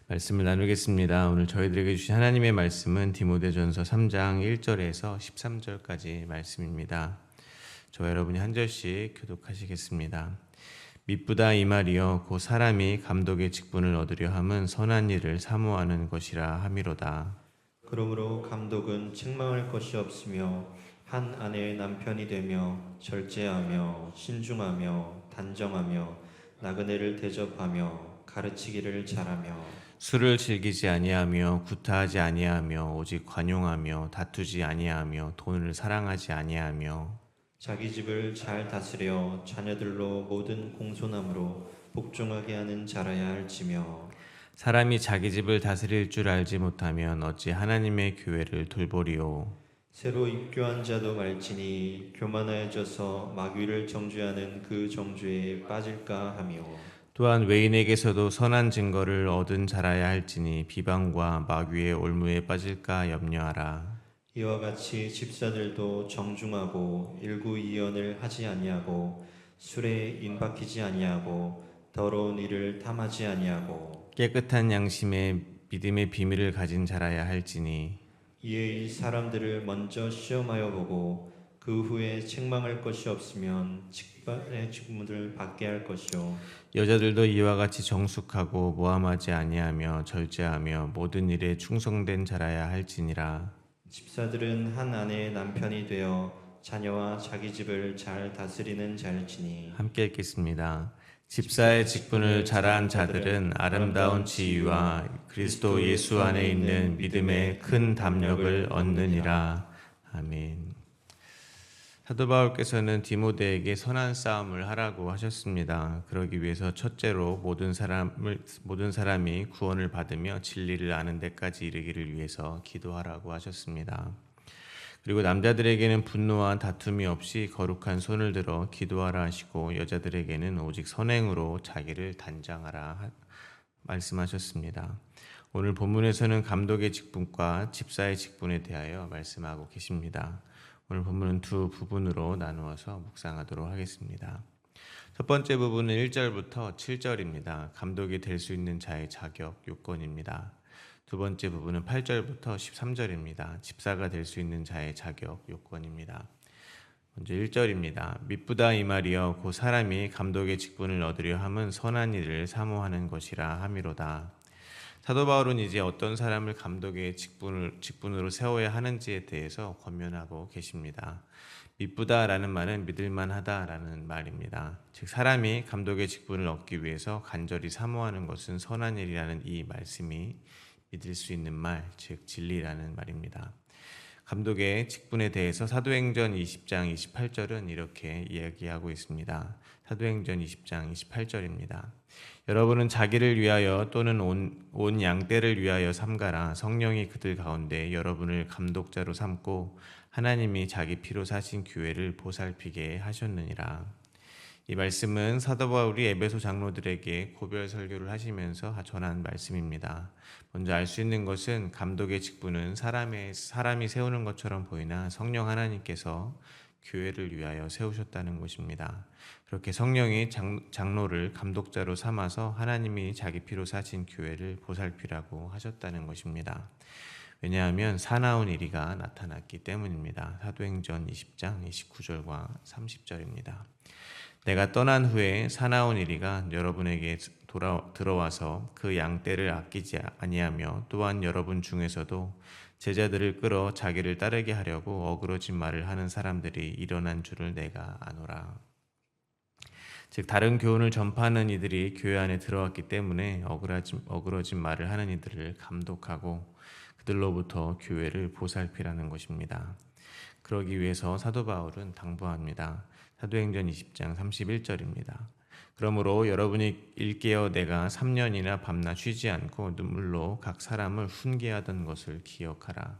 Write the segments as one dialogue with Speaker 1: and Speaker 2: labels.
Speaker 1: 말씀을 나누겠습니다. 오늘 저희들에게 주신 하나님의 말씀은 디모데전서 3장 1절에서 13절까지 말씀입니다. 저와 여러분이 한 절씩 교독하시겠습니다. 미쁘다 이 말이여 곧 사람이 감독의 직분을 얻으려 함은 선한 일을 사모하는 것이라 함이로다.
Speaker 2: 그러므로 감독은 책망할 것이 없으며 한 아내의 남편이 되며 절제하며 신중하며 단정하며 나그네를 대접하며 가르치기를 잘하며
Speaker 1: 술을 즐기지 아니하며 구타하지 아니하며 오직 관용하며 다투지 아니하며 돈을 사랑하지 아니하며
Speaker 2: 자기 집을 잘 다스려 자녀들로 모든 공손함으로 복종하게 하는 자라야 할지며
Speaker 1: 사람이 자기 집을 다스릴 줄 알지 못하면 어찌 하나님의 교회를 돌보리오.
Speaker 2: 새로 입교한 자도 말지니 교만하여져서 마귀를 정죄하는 그 정죄에 빠질까 하며
Speaker 1: 또한 외인에게서도 선한 증거를 얻은 자라야 할지니 비방과 마귀의 올무에 빠질까 염려하라.
Speaker 2: 이와 같이 집사들도 정중하고 일구이연을 하지 아니하고 술에 임박히지 아니하고 더러운 일을 탐하지 아니하고
Speaker 1: 깨끗한 양심에 믿음의 비밀을 가진 자라야 할지니
Speaker 2: 이에 이 사람들을 먼저 시험하여 보고 그 후에 책망할 것이 없으면 직분의 직분을 받게 할 것이요
Speaker 1: 여자들도 이와 같이 정숙하고 모함하지 아니하며 절제하며 모든 일에 충성된 자라야 할지니라.
Speaker 2: 집사들은 한 아내의 남편이 되어 자녀와 자기 집을 잘 다스리는 자일지니
Speaker 1: 함께 읽겠습니다. 집사의 직분을 잘한 자들은 아름다운 지위와 그리스도 예수 안에 있는 믿음의 큰 담력을 얻느니라. 아멘. 사도 바울께서는 디모데에게 선한 싸움을 하라고 하셨습니다. 그러기 위해서 첫째로 모든 사람이 구원을 받으며 진리를 아는 데까지 이르기를 위해서 기도하라고 하셨습니다. 그리고 남자들에게는 분노와 다툼이 없이 거룩한 손을 들어 기도하라 하시고 여자들에게는 오직 선행으로 자기를 단장하라 말씀하셨습니다. 오늘 본문에서는 감독의 직분과 집사의 직분에 대하여 말씀하고 계십니다. 오늘 본문은 두 부분으로 나누어서 묵상하도록 하겠습니다. 첫 번째 부분은 1절부터 7절입니다. 감독이 될 수 있는 자의 자격, 요건입니다. 두 번째 부분은 8절부터 13절입니다. 집사가 될 수 있는 자의 자격, 요건입니다. 먼저 1절입니다. 미쁘다 이 말이여 곧 사람이 감독의 직분을 얻으려 함은 선한 일을 사모하는 것이라 함이로다. 사도 바울은 이제 어떤 사람을 감독의 직분으로 세워야 하는지에 대해서 권면하고 계십니다. 미쁘다라는 말은 믿을만하다라는 말입니다. 즉 사람이 감독의 직분을 얻기 위해서 간절히 사모하는 것은 선한 일이라는 이 말씀이 믿을 수 있는 말, 즉 진리라는 말입니다. 감독의 직분에 대해서 사도행전 20장 28절은 이렇게 이야기하고 있습니다. 사도행전 20장 28절입니다. 여러분은 자기를 위하여 또는 온 양떼를 위하여 삼가라. 성령이 그들 가운데 여러분을 감독자로 삼고 하나님이 자기 피로 사신 교회를 보살피게 하셨느니라. 이 말씀은 사도 바울이 에베소 장로들에게 고별 설교를 하시면서 전한 말씀입니다. 먼저 알 수 있는 것은 감독의 직분은 사람이 세우는 것처럼 보이나 성령 하나님께서 교회를 위하여 세우셨다는 것입니다. 그렇게 성령이 장로를 감독자로 삼아서 하나님이 자기 피로 사신 교회를 보살피라고 하셨다는 것입니다. 왜냐하면 사나운 일이가 나타났기 때문입니다. 사도행전 20장 29절과 30절입니다. 내가 떠난 후에 사나운 이리가 여러분에게 들어와서 그 양떼를 아끼지 아니하며 또한 여러분 중에서도 제자들을 끌어 자기를 따르게 하려고 어그러진 말을 하는 사람들이 일어난 줄을 내가 아노라. 즉 다른 교훈을 전파하는 이들이 교회 안에 들어왔기 때문에 어그러진 말을 하는 이들을 감독하고 그들로부터 교회를 보살피라는 것입니다. 그러기 위해서 사도 바울은 당부합니다. 사도행전 20장 31절입니다. 그러므로 여러분이 일깨어 내가 3년이나 밤낮 쉬지 않고 눈물로 각 사람을 훈계하던 것을 기억하라.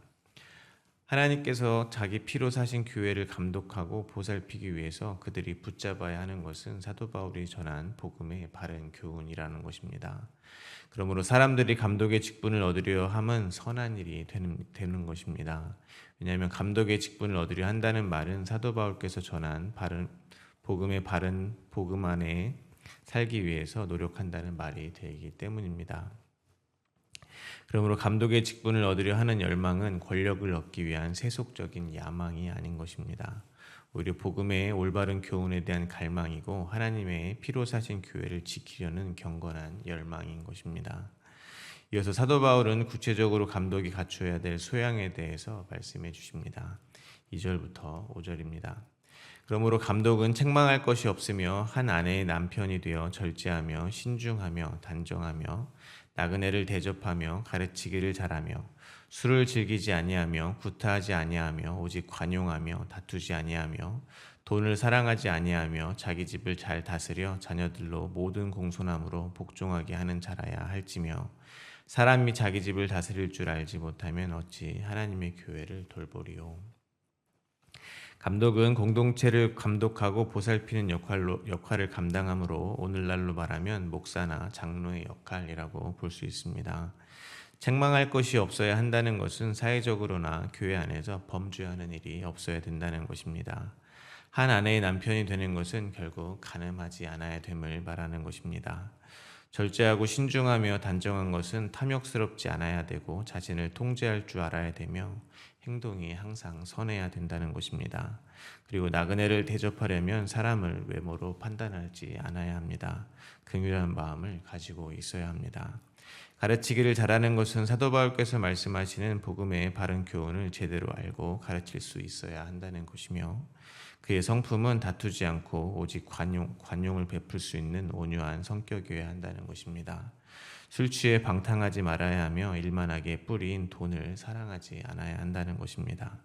Speaker 1: 하나님께서 자기 피로 사신 교회를 감독하고 보살피기 위해서 그들이 붙잡아야 하는 것은 사도 바울이 전한 복음의 바른 교훈이라는 것입니다. 그러므로 사람들이 감독의 직분을 얻으려 함은 선한 일이 되는 것입니다. 왜냐하면 감독의 직분을 얻으려 한다는 말은 사도 바울께서 전한 복음의 바른 복음 안에 살기 위해서 노력한다는 말이 되기 때문입니다. 그러므로 감독의 직분을 얻으려 하는 열망은 권력을 얻기 위한 세속적인 야망이 아닌 것입니다. 오히려 복음의 올바른 교훈에 대한 갈망이고 하나님의 피로 사신 교회를 지키려는 경건한 열망인 것입니다. 이어서 사도 바울은 구체적으로 감독이 갖춰야 될 소양에 대해서 말씀해 주십니다. 2절부터 5절입니다. 그러므로 감독은 책망할 것이 없으며 한 아내의 남편이 되어 절제하며 신중하며 단정하며 나그네를 대접하며 가르치기를 잘하며 술을 즐기지 아니하며 구타하지 아니하며 오직 관용하며 다투지 아니하며 돈을 사랑하지 아니하며 자기 집을 잘 다스려 자녀들로 모든 공손함으로 복종하게 하는 자라야 할지며 사람이 자기 집을 다스릴 줄 알지 못하면 어찌 하나님의 교회를 돌보리요. 감독은 공동체를 감독하고 보살피는 역할을 감당하므로 오늘날로 말하면 목사나 장로의 역할이라고 볼 수 있습니다. 책망할 것이 없어야 한다는 것은 사회적으로나 교회 안에서 범죄하는 일이 없어야 된다는 것입니다. 한 아내의 남편이 되는 것은 결국 간음하지 않아야 됨을 말하는 것입니다. 절제하고 신중하며 단정한 것은 탐욕스럽지 않아야 되고 자신을 통제할 줄 알아야 되며 행동이 항상 선해야 된다는 것입니다. 그리고 나그네를 대접하려면 사람을 외모로 판단하지 않아야 합니다. 긍휼한 마음을 가지고 있어야 합니다. 가르치기를 잘하는 것은 사도 바울께서 말씀하시는 복음의 바른 교훈을 제대로 알고 가르칠 수 있어야 한다는 것이며 그의 성품은 다투지 않고 오직 관용을 베풀 수 있는 온유한 성격이어야 한다는 것입니다. 술 취해 방탕하지 말아야 하며 일만하게 뿌린 돈을 사랑하지 않아야 한다는 것입니다.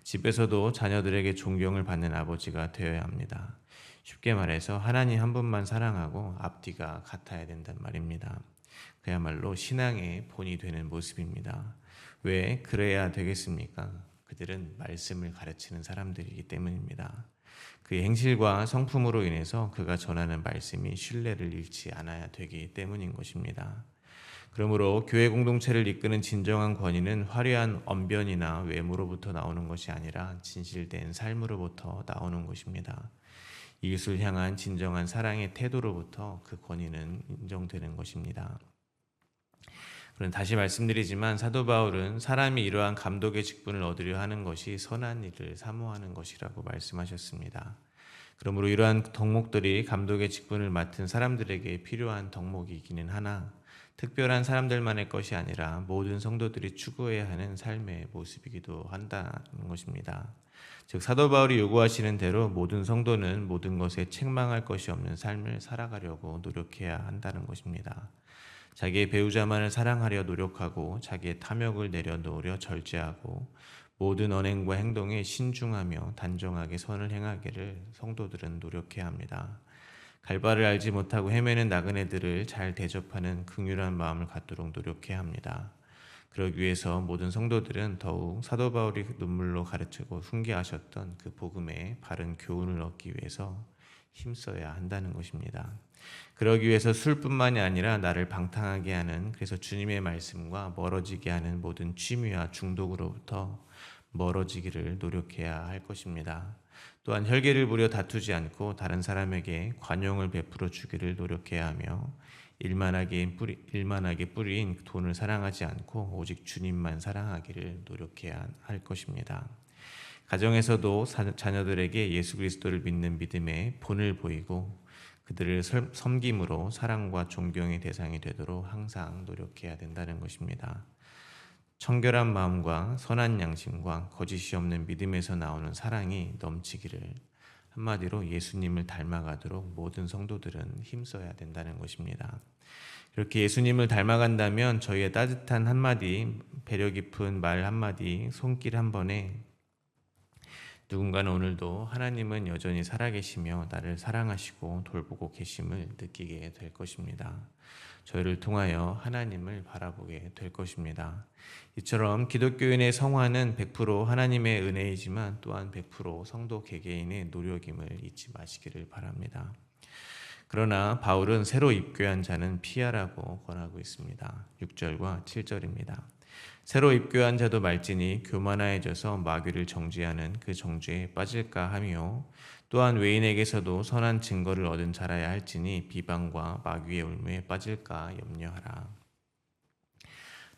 Speaker 1: 집에서도 자녀들에게 존경을 받는 아버지가 되어야 합니다. 쉽게 말해서 하나님 한 분만 사랑하고 앞뒤가 같아야 된단 말입니다. 그야말로 신앙의 본이 되는 모습입니다. 왜 그래야 되겠습니까? 그들은 말씀을 가르치는 사람들이기 때문입니다. 그의 행실과 성품으로 인해서 그가 전하는 말씀이 신뢰를 잃지 않아야 되기 때문인 것입니다. 그러므로 교회 공동체를 이끄는 진정한 권위는 화려한 언변이나 외모로부터 나오는 것이 아니라 진실된 삶으로부터 나오는 것입니다. 이웃을 향한 진정한 사랑의 태도로부터 그 권위는 인정되는 것입니다. 그럼 다시 말씀드리지만 사도 바울은 사람이 이러한 감독의 직분을 얻으려 하는 것이 선한 일을 사모하는 것이라고 말씀하셨습니다. 그러므로 이러한 덕목들이 감독의 직분을 맡은 사람들에게 필요한 덕목이기는 하나 특별한 사람들만의 것이 아니라 모든 성도들이 추구해야 하는 삶의 모습이기도 한다는 것입니다. 즉 사도 바울이 요구하시는 대로 모든 성도는 모든 것에 책망할 것이 없는 삶을 살아가려고 노력해야 한다는 것입니다. 자기의 배우자만을 사랑하려 노력하고 자기의 탐욕을 내려놓으려 절제하고 모든 언행과 행동에 신중하며 단정하게 선을 행하기를 성도들은 노력해야 합니다. 갈바를 알지 못하고 헤매는 나그네들을 잘 대접하는 긍휼한 마음을 갖도록 노력해야 합니다. 그러기 위해서 모든 성도들은 더욱 사도 바울이 눈물로 가르치고 훈계하셨던 그 복음의 바른 교훈을 얻기 위해서 힘써야 한다는 것입니다. 그러기 위해서 술뿐만이 아니라 나를 방탕하게 하는 그래서 주님의 말씀과 멀어지게 하는 모든 취미와 중독으로부터 멀어지기를 노력해야 할 것입니다. 또한 혈기를 부려 다투지 않고 다른 사람에게 관용을 베풀어 주기를 노력해야 하며 일만하게 뿌린 돈을 사랑하지 않고 오직 주님만 사랑하기를 노력해야 할 것입니다. 가정에서도 자녀들에게 예수 그리스도를 믿는 믿음에 본을 보이고 그들을 섬김으로 사랑과 존경의 대상이 되도록 항상 노력해야 된다는 것입니다. 청결한 마음과 선한 양심과 거짓이 없는 믿음에서 나오는 사랑이 넘치기를 한마디로 예수님을 닮아가도록 모든 성도들은 힘써야 된다는 것입니다. 이렇게 예수님을 닮아간다면 저희의 따뜻한 한마디, 배려 깊은 말 한마디, 손길 한 번에 누군가는 오늘도 하나님은 여전히 살아계시며 나를 사랑하시고 돌보고 계심을 느끼게 될 것입니다. 저희를 통하여 하나님을 바라보게 될 것입니다. 이처럼 기독교인의 성화는 100% 하나님의 은혜이지만 또한 100% 성도 개개인의 노력임을 잊지 마시기를 바랍니다. 그러나 바울은 새로 입교한 자는 피하라고 권하고 있습니다. 6절과 7절입니다. 새로 입교한 자도 말지니 교만하여져서 마귀를 정죄하는 그 정죄에 빠질까 하며 또한 외인에게서도 선한 증거를 얻은 자라야 할지니 비방과 마귀의 올무에 빠질까 염려하라.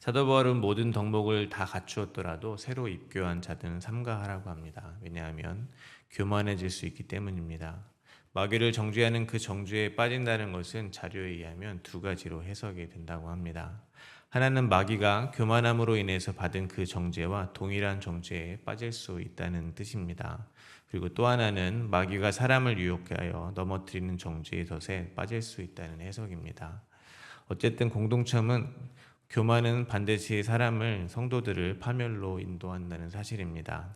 Speaker 1: 사도 바울은 모든 덕목을 다 갖추었더라도 새로 입교한 자들은 삼가하라고 합니다. 왜냐하면 교만해질 수 있기 때문입니다. 마귀를 정죄하는 그 정죄에 빠진다는 것은 자료에 의하면 두 가지로 해석이 된다고 합니다. 하나는 마귀가 교만함으로 인해서 받은 그 정죄와 동일한 정죄에 빠질 수 있다는 뜻입니다. 그리고 또 하나는 마귀가 사람을 유혹하여 넘어뜨리는 정죄의 덫에 빠질 수 있다는 해석입니다. 어쨌든 공동체는 교만은 반드시 성도들을 파멸로 인도한다는 사실입니다.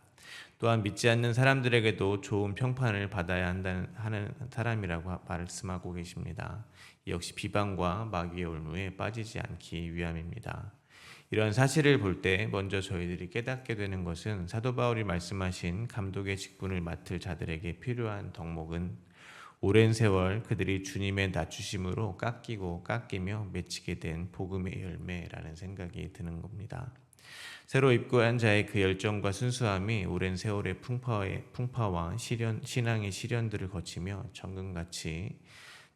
Speaker 1: 또한 믿지 않는 사람들에게도 좋은 평판을 받아야 하는 사람이라고 말씀하고 계십니다. 역시 비방과 마귀의 올무에 빠지지 않기 위함입니다. 이런 사실을 볼 때 먼저 저희들이 깨닫게 되는 것은 사도 바울이 말씀하신 감독의 직분을 맡을 자들에게 필요한 덕목은 오랜 세월 그들이 주님의 낮추심으로 깎이며 맺히게 된 복음의 열매라는 생각이 드는 겁니다. 새로 입고한 자의 그 열정과 순수함이 오랜 세월의 풍파와 신앙의 시련들을 거치며 정금같이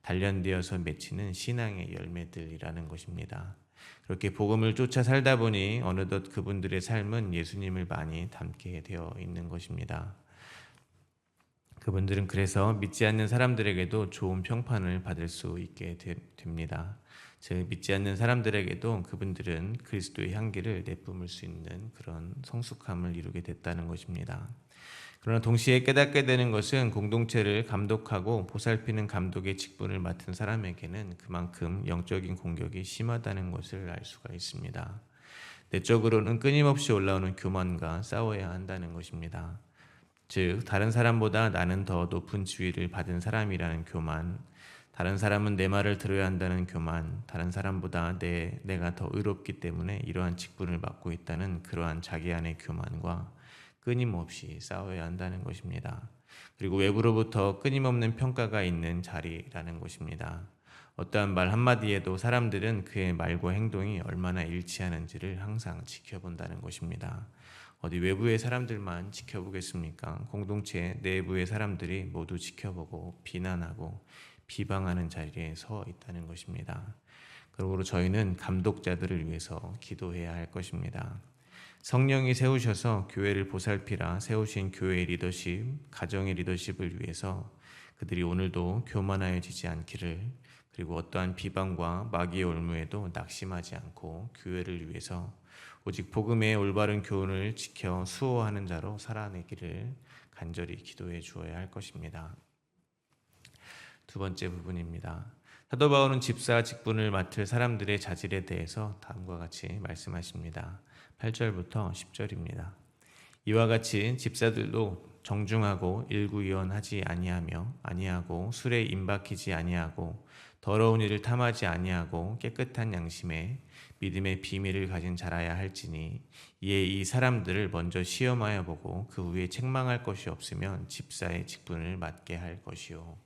Speaker 1: 단련되어서 맺히는 신앙의 열매들이라는 것입니다. 그렇게 복음을 쫓아 살다 보니 어느덧 그분들의 삶은 예수님을 많이 닮게 되어 있는 것입니다. 그분들은 그래서 믿지 않는 사람들에게도 좋은 평판을 받을 수 있게 됩니다. 즉 믿지 않는 사람들에게도 그분들은 그리스도의 향기를 내뿜을 수 있는 그런 성숙함을 이루게 됐다는 것입니다. 그러나 동시에 깨닫게 되는 것은 공동체를 감독하고 보살피는 감독의 직분을 맡은 사람에게는 그만큼 영적인 공격이 심하다는 것을 알 수가 있습니다. 내적으로는 끊임없이 올라오는 교만과 싸워야 한다는 것입니다. 즉 다른 사람보다 나는 더 높은 지위를 받은 사람이라는 교만, 다른 사람은 내 말을 들어야 한다는 교만, 다른 사람보다 내가 더 의롭기 때문에 이러한 직분을 맡고 있다는 그러한 자기 안의 교만과 끊임없이 싸워야 한다는 것입니다. 그리고 외부로부터 끊임없는 평가가 있는 자리라는 것입니다. 어떠한 말 한마디에도 사람들은 그의 말과 행동이 얼마나 일치하는지를 항상 지켜본다는 것입니다. 어디 외부의 사람들만 지켜보겠습니까? 공동체 내부의 사람들이 모두 지켜보고 비난하고 비방하는 자리에 서 있다는 것입니다. 그러므로 저희는 감독자들을 위해서 기도해야 할 것입니다. 성령이 세우셔서 교회를 보살피라 세우신 교회의 리더십, 가정의 리더십을 위해서 그들이 오늘도 교만하여지지 않기를, 그리고 어떠한 비방과 마귀의 올무에도 낙심하지 않고 교회를 위해서 오직 복음의 올바른 교훈을 지켜 수호하는 자로 살아내기를 간절히 기도해 주어야 할 것입니다. 두 번째 부분입니다. 사도 바울은 집사 직분을 맡을 사람들의 자질에 대해서 다음과 같이 말씀하십니다. 8절부터 10절입니다. 이와 같이 집사들도 정중하고 일구이원하지 아니하고 술에 임박히지 아니하고 더러운 일을 탐하지 아니하고 깨끗한 양심에 믿음의 비밀을 가진 자라야 할지니, 이에 이 사람들을 먼저 시험하여 보고 그 후에 책망할 것이 없으면 집사의 직분을 맡게 할 것이요.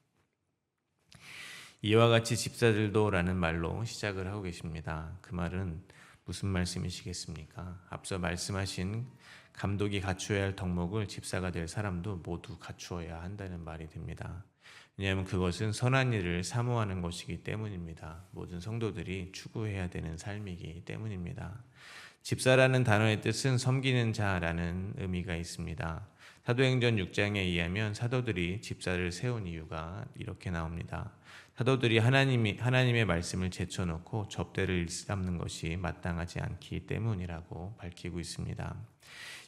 Speaker 1: 이와 같이 집사들도 라는 말로 시작을 하고 계십니다. 그 말은 무슨 말씀이시겠습니까? 앞서 말씀하신 감독이 갖추어야 할 덕목을 집사가 될 사람도 모두 갖추어야 한다는 말이 됩니다. 왜냐하면 그것은 선한 일을 사모하는 것이기 때문입니다. 모든 성도들이 추구해야 되는 삶이기 때문입니다. 집사라는 단어의 뜻은 섬기는 자라는 의미가 있습니다. 사도행전 6장에 의하면 사도들이 집사를 세운 이유가 이렇게 나옵니다. 사도들이 하나님의 말씀을 제쳐놓고 접대를 일삼는 것이 마땅하지 않기 때문이라고 밝히고 있습니다.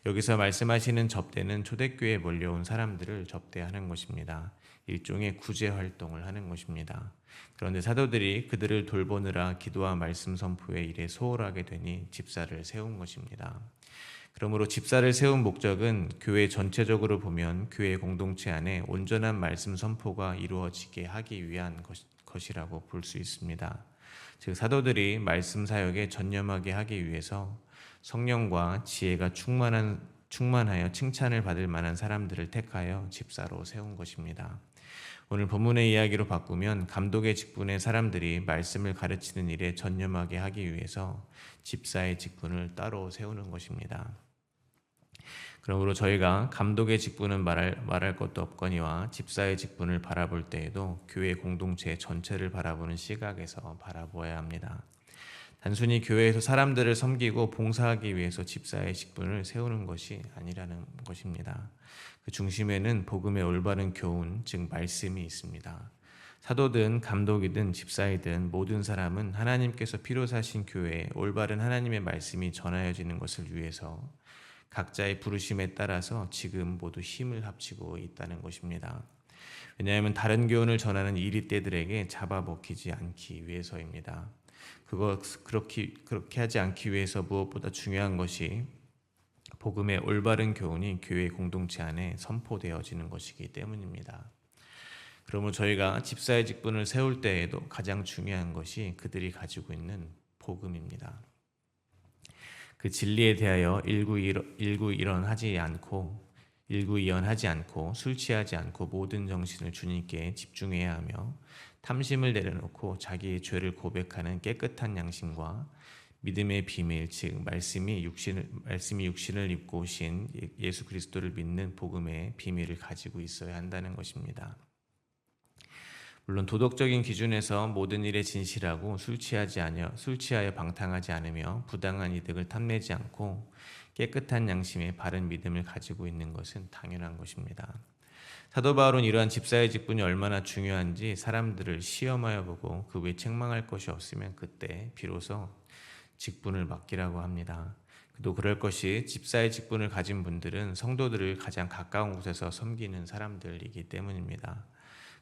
Speaker 1: 여기서 말씀하시는 접대는 초대교회에 몰려온 사람들을 접대하는 것입니다. 일종의 구제 활동을 하는 것입니다. 그런데 사도들이 그들을 돌보느라 기도와 말씀 선포의 일에 소홀하게 되니 집사를 세운 것입니다. 그러므로 집사를 세운 목적은 교회 전체적으로 보면 교회 공동체 안에 온전한 말씀 선포가 이루어지게 하기 위한 것이라고 볼 수 있습니다. 즉 사도들이 말씀 사역에 전념하게 하기 위해서 성령과 지혜가 충만하여 칭찬을 받을 만한 사람들을 택하여 집사로 세운 것입니다. 오늘 본문의 이야기로 바꾸면 감독의 직분의 사람들이 말씀을 가르치는 일에 전념하게 하기 위해서 집사의 직분을 따로 세우는 것입니다. 그러므로 저희가 감독의 직분은 말할 것도 없거니와 집사의 직분을 바라볼 때에도 교회 공동체 전체를 바라보는 시각에서 바라보아야 합니다. 단순히 교회에서 사람들을 섬기고 봉사하기 위해서 집사의 직분을 세우는 것이 아니라는 것입니다. 그 중심에는 복음의 올바른 교훈, 즉 말씀이 있습니다. 사도든 감독이든 집사이든 모든 사람은 하나님께서 피로 사신 교회에 올바른 하나님의 말씀이 전하여지는 것을 위해서 각자의 부르심에 따라서 지금 모두 힘을 합치고 있다는 것입니다. 왜냐하면 다른 교훈을 전하는 이리떼들에게 잡아먹히지 않기 위해서입니다. 그렇게 하지 않기 위해서 무엇보다 중요한 것이 복음의 올바른 교훈이 교회 공동체 안에 선포되어지는 것이기 때문입니다. 그러므로 저희가 집사의 직분을 세울 때에도 가장 중요한 것이 그들이 가지고 있는 복음입니다. 그 진리에 대하여 일구이연하지 않고 술 취하지 않고 모든 정신을 주님께 집중해야 하며 탐심을 내려놓고 자기의 죄를 고백하는 깨끗한 양심과 믿음의 비밀, 즉 말씀이 육신을 입고 오신 예수 그리스도를 믿는 복음의 비밀을 가지고 있어야 한다는 것입니다. 물론 도덕적인 기준에서 모든 일에 진실하고 술 취하여 방탕하지 않으며 부당한 이득을 탐내지 않고 깨끗한 양심의 바른 믿음을 가지고 있는 것은 당연한 것입니다. 사도 바울은 이러한 집사의 직분이 얼마나 중요한지 사람들을 시험하여 보고 그 외에 책망할 것이 없으면 그때 비로소 직분을 맡기라고 합니다. 또 그럴 것이 집사의 직분을 가진 분들은 성도들을 가장 가까운 곳에서 섬기는 사람들이기 때문입니다.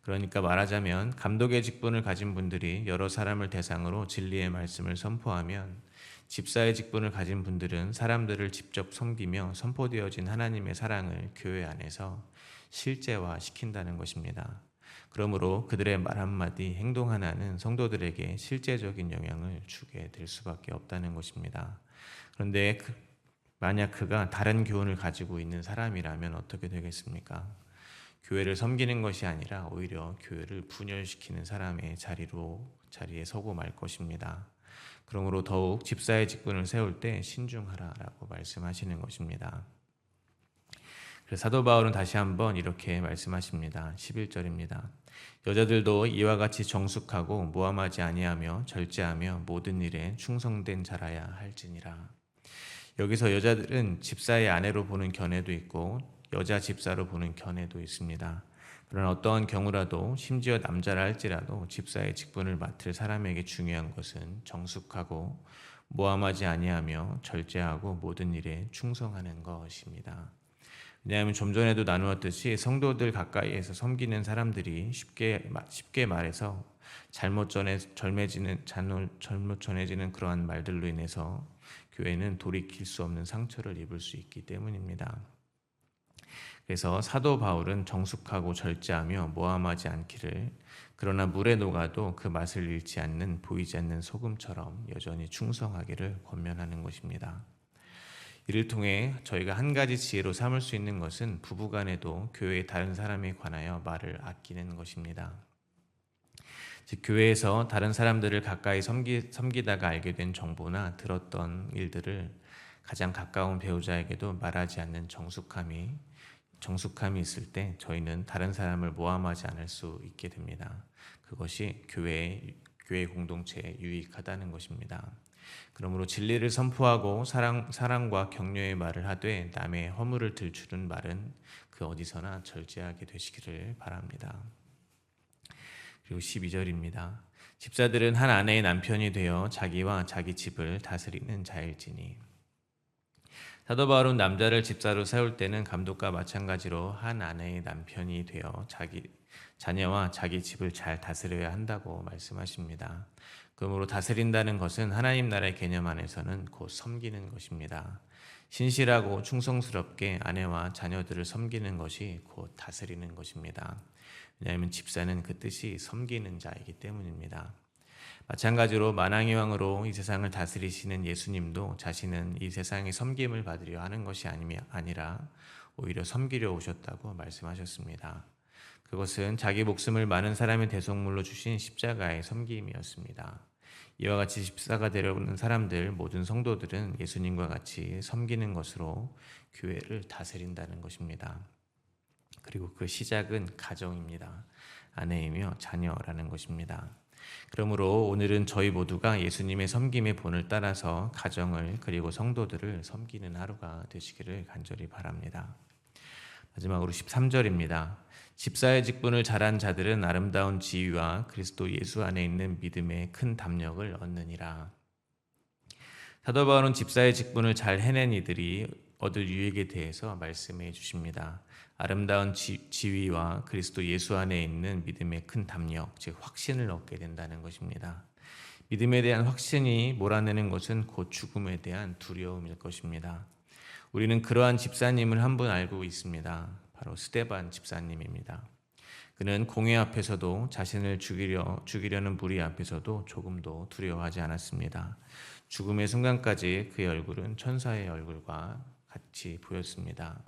Speaker 1: 그러니까 말하자면 감독의 직분을 가진 분들이 여러 사람을 대상으로 진리의 말씀을 선포하면 집사의 직분을 가진 분들은 사람들을 직접 섬기며 선포되어진 하나님의 사랑을 교회 안에서 실제화시킨다는 것입니다. 그러므로 그들의 말 한마디, 행동 하나는 성도들에게 실제적인 영향을 주게 될 수밖에 없다는 것입니다. 그런데 만약 그가 다른 교훈을 가지고 있는 사람이라면 어떻게 되겠습니까? 교회를 섬기는 것이 아니라 오히려 교회를 분열시키는 사람의 자리에 서고 말 것입니다. 그러므로 더욱 집사의 직분을 세울 때 신중하라라고 말씀하시는 것입니다. 그래서 사도 바울은 다시 한번 이렇게 말씀하십니다. 11절입니다. 여자들도 이와 같이 정숙하고 모함하지 아니하며 절제하며 모든 일에 충성된 자라야 할지니라. 여기서 여자들은 집사의 아내로 보는 견해도 있고 여자 집사로 보는 견해도 있습니다. 그러나 어떠한 경우라도 심지어 남자라 할지라도 집사의 직분을 맡을 사람에게 중요한 것은 정숙하고 모함하지 아니하며 절제하고 모든 일에 충성하는 것입니다. 왜냐하면 좀 전에도 나누었듯이 성도들 가까이에서 섬기는 사람들이 쉽게 말해서 잘못 전해지는 그러한 말들로 인해서 교회는 돌이킬 수 없는 상처를 입을 수 있기 때문입니다. 그래서 사도 바울은 정숙하고 절제하며 모함하지 않기를, 그러나 물에 녹아도 그 맛을 잃지 않는 보이지 않는 소금처럼 여전히 충성하기를 권면하는 것입니다. 이를 통해 저희가 한 가지 지혜로 삼을 수 있는 것은 부부간에도 교회의 다른 사람에 관하여 말을 아끼는 것입니다. 즉 교회에서 다른 사람들을 가까이 섬기다가 알게 된 정보나 들었던 일들을 가장 가까운 배우자에게도 말하지 않는 정숙함이 있을 때 저희는 다른 사람을 모함하지 않을 수 있게 됩니다. 그것이 교회 공동체에 유익하다는 것입니다. 그러므로 진리를 선포하고 사랑과 격려의 말을 하되 남의 허물을 들추는 말은 그 어디서나 절제하게 되시기를 바랍니다. 그리고 12절입니다. 집사들은 한 아내의 남편이 되어 자기와 자기 집을 다스리는 자일지니. 사도 바울은 남자를 집사로 세울 때는 감독과 마찬가지로 한 아내의 남편이 되어 자기 자녀와 자기 집을 잘 다스려야 한다고 말씀하십니다. 그러므로 다스린다는 것은 하나님 나라의 개념 안에서는 곧 섬기는 것입니다. 신실하고 충성스럽게 아내와 자녀들을 섬기는 것이 곧 다스리는 것입니다. 왜냐하면 집사는 그 뜻이 섬기는 자이기 때문입니다. 마찬가지로 만왕의 왕으로 이 세상을 다스리시는 예수님도 자신은 이 세상의 섬김을 받으려 하는 것이 아니라 오히려 섬기려 오셨다고 말씀하셨습니다. 그것은 자기 목숨을 많은 사람의 대속물로 주신 십자가의 섬김이었습니다. 이와 같이 집사가 되려는 사람들, 모든 성도들은 예수님과 같이 섬기는 것으로 교회를 다스린다는 것입니다. 그리고 그 시작은 가정입니다. 아내이며 자녀라는 것입니다. 그러므로 오늘은 저희 모두가 예수님의 섬김의 본을 따라서 가정을 그리고 성도들을 섬기는 하루가 되시기를 간절히 바랍니다. 마지막으로 13절입니다. 집사의 직분을 잘한 자들은 아름다운 지위와 그리스도 예수 안에 있는 믿음의 큰 담력을 얻느니라. 사도 바울은 집사의 직분을 잘 해낸 이들이 얻을 유익에 대해서 말씀해 주십니다. 아름다운 지위와 그리스도 예수 안에 있는 믿음의 큰 담력, 즉 확신을 얻게 된다는 것입니다. 믿음에 대한 확신이 몰아내는 것은 곧 죽음에 대한 두려움일 것입니다. 우리는 그러한 집사님을 한 분 알고 있습니다. 바로 스데반 집사님입니다. 그는 공회 앞에서도 자신을 죽이려는 무리 앞에서도 조금도 두려워하지 않았습니다. 죽음의 순간까지 그의 얼굴은 천사의 얼굴과 같이 보였습니다.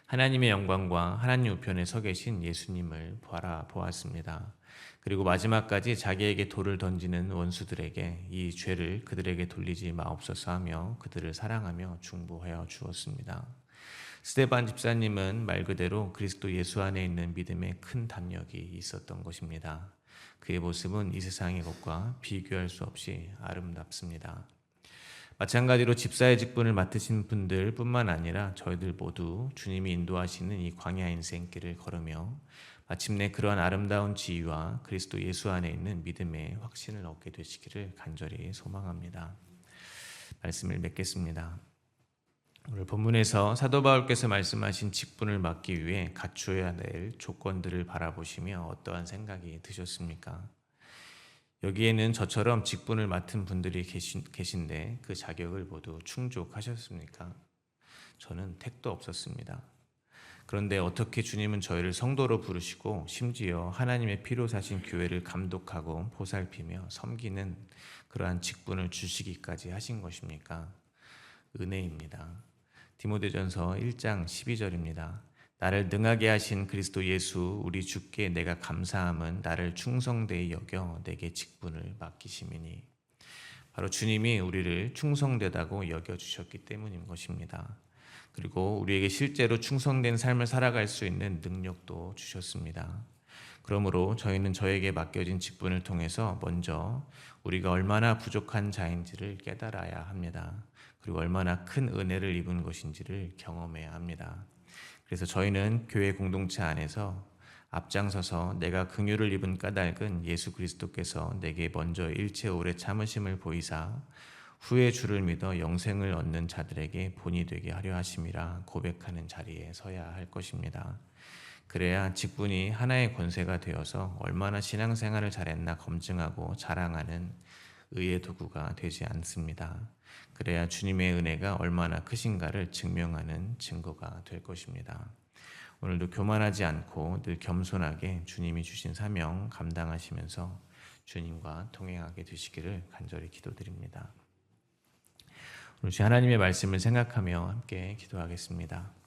Speaker 1: 하나님의 영광과 하나님 우편에 서 계신 예수님을 바라보았습니다. 그리고 마지막까지 자기에게 돌을 던지는 원수들에게 이 죄를 그들에게 돌리지 마옵소서 하며 그들을 사랑하며 중보하여 주었습니다. 스데반 집사님은 말 그대로 그리스도 예수 안에 있는 믿음의 큰 담력이 있었던 것입니다. 그의 모습은 이 세상의 것과 비교할 수 없이 아름답습니다. 마찬가지로 집사의 직분을 맡으신 분들 뿐만 아니라 저희들 모두 주님이 인도하시는 이 광야 인생길을 걸으며 마침내 그러한 아름다운 지위와 그리스도 예수 안에 있는 믿음의 확신을 얻게 되시기를 간절히 소망합니다. 말씀을 맺겠습니다. 오늘 본문에서 사도 바울께서 말씀하신 직분을 맡기 위해 갖추어야 될 조건들을 바라보시며 어떠한 생각이 드셨습니까? 여기에는 저처럼 직분을 맡은 분들이 계신데 그 자격을 모두 충족하셨습니까? 저는 택도 없었습니다. 그런데 어떻게 주님은 저희를 성도로 부르시고 심지어 하나님의 피로 사신 교회를 감독하고 보살피며 섬기는 그러한 직분을 주시기까지 하신 것입니까? 은혜입니다. 디모데전서 1장 12절입니다. 나를 능하게 하신 그리스도 예수 우리 주께 내가 감사함은 나를 충성되이 여겨 내게 직분을 맡기심이니. 바로 주님이 우리를 충성되다고 여겨주셨기 때문인 것입니다. 그리고 우리에게 실제로 충성된 삶을 살아갈 수 있는 능력도 주셨습니다. 그러므로 저희는 저에게 맡겨진 직분을 통해서 먼저 우리가 얼마나 부족한 자인지를 깨달아야 합니다. 그리고 얼마나 큰 은혜를 입은 것인지를 경험해야 합니다. 그래서 저희는 교회 공동체 안에서 앞장서서 내가 긍휼을 입은 까닭은 예수 그리스도께서 내게 먼저 일체 오래 참으심을 보이사 후에 주를 믿어 영생을 얻는 자들에게 본이 되게 하려 하심이라 고백하는 자리에 서야 할 것입니다. 그래야 직분이 하나의 권세가 되어서 얼마나 신앙생활을 잘했나 검증하고 자랑하는 의의 도구가 되지 않습니다. 그래야 주님의 은혜가 얼마나 크신가를 증명하는 증거가 될 것입니다. 오늘도 교만하지 않고 늘 겸손하게 주님이 주신 사명 감당하시면서 주님과 동행하게 되시기를 간절히 기도드립니다. 오늘 하나님의 말씀을 생각하며 함께 기도하겠습니다.